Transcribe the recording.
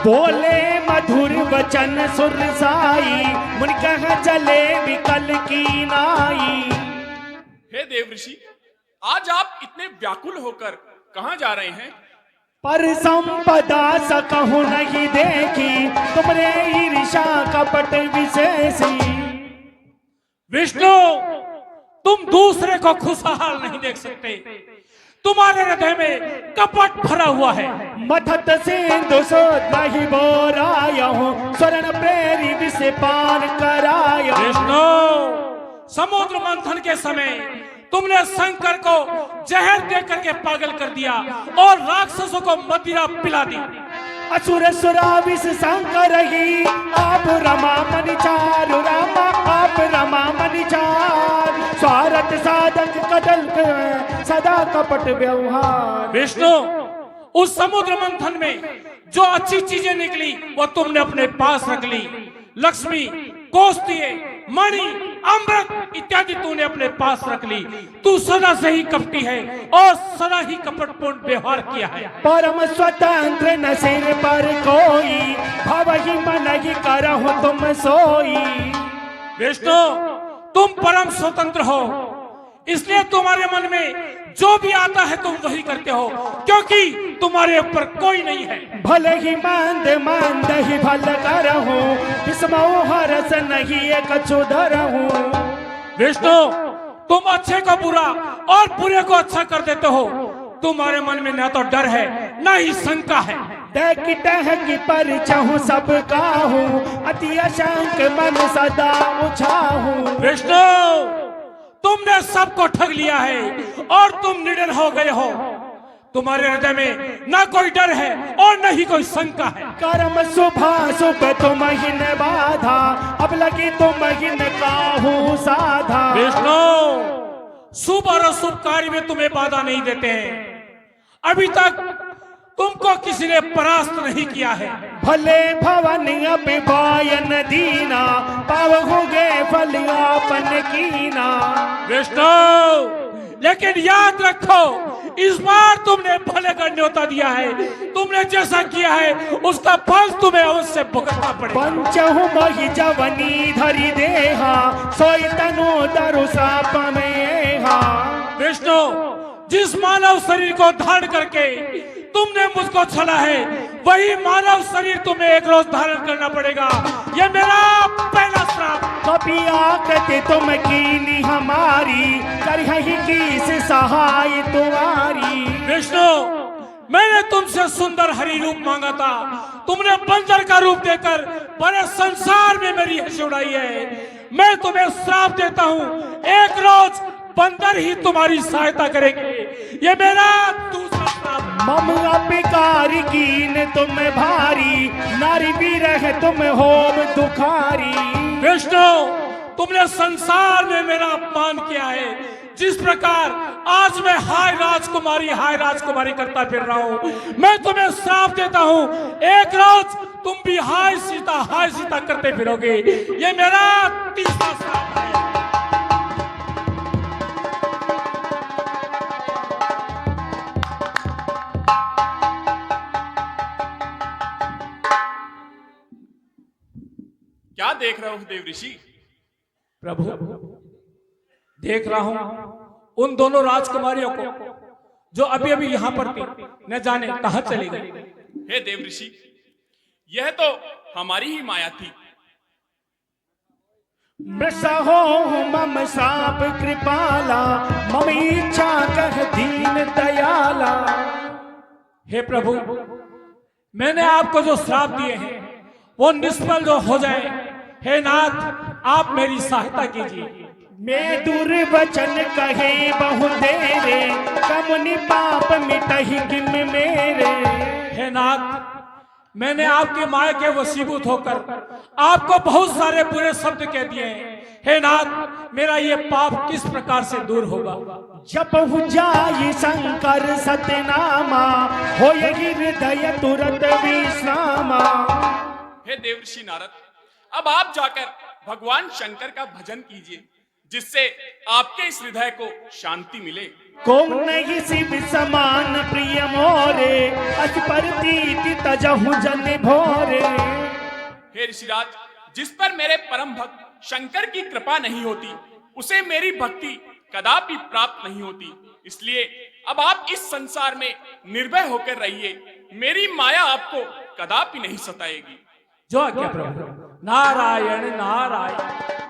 बोले मधुर वचन सुरसाई, मुनि कह चले विकल की नाई। हे देव ऋषि, आज आप इतने व्याकुल होकर कहाँ जा रहे हैं? पर संपदा सकहु नहीं देखी, तुमरे ईर्षा कपट विशेषी। विष्णु, तुम दूसरे को खुशहाल नहीं देख सकते, तुम्हारे हृदय में कपट भरा हुआ है। मथत सिंधु सोत नहीं बोराया हूँ, स्वर्ण प्रेरी विष पान कराया। विष्णु, समुद्र मंथन के समय तुमने शंकर को जहर देकर के पागल कर दिया और राक्षसों को मदिरा पिला दी। असुर सुरा विष शंकर ही, आप रमा मनि चारु रामा, आप रमा मनि चार। स्वार्थ साधक कटल सदा कपट व्यवहार। विष्णु, उस समुद्र मंथन में जो अच्छी चीजें निकली वो तुमने अपने पास रख ली। लक्ष्मी, कोष्ठीय, मणि, अमृत इत्यादि तूने अपने पास रख ली। तू सदा से ही कपटी है और सदा ही कपटपूर्ण व्यवहार किया है। परम स्वतंत्र न सिर पर कोई, भव ही मन ही करहु तुम सोई। विष्णु, तुम परम स्वतंत्र हो, इसलिए तुम्हारे मन में जो भी आता है तुम वही करते हो, क्योंकि तुम्हारे ऊपर कोई नहीं है। भले ही मंद मंद ही भल करहूं, विस्मौ हरस नहीं एक क्षुधरहूं। विष्णु, तुम अच्छे को बुरा और बुरे को अच्छा कर देते हो। तुम्हारे मन में न तो डर है न ही शंका है। देखटह की परिचहु सब काहू, अति अशंक मन सदा उछाहू। विष्णु, तुमने सबको ठग लिया है और तुम निडर हो गए हो। तुम्हारे हृदय में न कोई डर है और न ही कोई शंका है। कर्म शुभा शुभ तुम ही न बाधा, अब लगी तुम ही न काहू साधा। विष्णु, शुभ और अशुभ कार्य में तुम्हें बाधा नहीं देते हैं। अभी तक तुमको किसी ने परास्त नहीं किया है। भले भवन अभिपायन दीना, पावहुगे फल आपन कीना। विष्णु, लेकिन याद रखो, इस बार तुमने भले का न्योता दिया है। तुमने जैसा किया है उसका फल तुम्हें अवश्य भुगतना पड़ेगा। पंचहु महि जवनी धरि देहा, सोई तनु दरु श्राप में हा। विष्णु, जिस मानव शरीर को धारण करके तुमने मुझको छला है, वही मानव शरीर तुम्हें एक रोज धारण करना पड़ेगा। यह मेरा पहला श्राप। कभी आकृति तुम कीनी हमारी, करहि किस सहाय तुम्हारी। विष्णु, मैंने तुमसे सुंदर हरि रूप मांगा था, तुमने बंदर का रूप देकर बड़े संसार में मेरी हंसी उड़ाई है। मैं तुम्हें श्राप देता हूँ, एक रोज बंदर ही तुम्हारी सहायता करेंगे। ये मेरा दूसरा श्राप। मम अपिकारी कीन तुम भारी, नारी विरह तुम होम दुखारी। विष्णु, तुमने संसार में मेरा अपमान किया है। जिस प्रकार आज मैं हाय राजकुमारी करता फिर रहा हूँ, मैं तुम्हें श्राप देता हूँ, एक रोज तुम भी हाय सीता करते फिरोगे। ये मेरा तीसरा श्राप है। क्या देख रहे हो देव ऋषि? प्रभु, देख रहा हूं उन दोनों राजकुमारियों को जो अभी अभी यहाँ पर थी, न जाने कहां चली गई। हे देव ऋषि, यह तो हमारी ही माया थी। मृषहो मम श्राप कृपाला, मम इच्छा कह दीन दयाला। हे प्रभु, मैंने आपको जो श्राप दिए हैं वो निष्फल जो हो जाए। हे नाथ, आप मेरी सहायता कीजिए। मैं दुर्वचन कहे बहु तेरे, कमुनि पाप मिटहि किम मेरे। हे नाथ, मैंने आपकी माया के वशीभूत होकर आपको बहुत सारे बुरे शब्द कह दिए हैं। हे नाथ, मेरा ये पाप किस प्रकार से दूर होगा? जपहु जाई शंकर सतनामा, होय हृदय तुरंत विश्रामा। हे देवर्षि नारद, अब आप जाकर भगवान शंकर का भजन कीजिए, जिससे आपके इस हृदय को शांति मिले। कौन नहीं शिव समान प्रिय मोरे, अति प्रतीति तजहु जन भोरे। हे ऋषिराज, जिस पर मेरे परम भक्त शंकर की कृपा नहीं होती उसे मेरी भक्ति कदापि प्राप्त नहीं होती। इसलिए अब आप इस संसार में निर्भय होकर रहिए, मेरी माया आपको कदापि नहीं सताएगी। जो आज्ञा प्रभु। नारायण नारायण।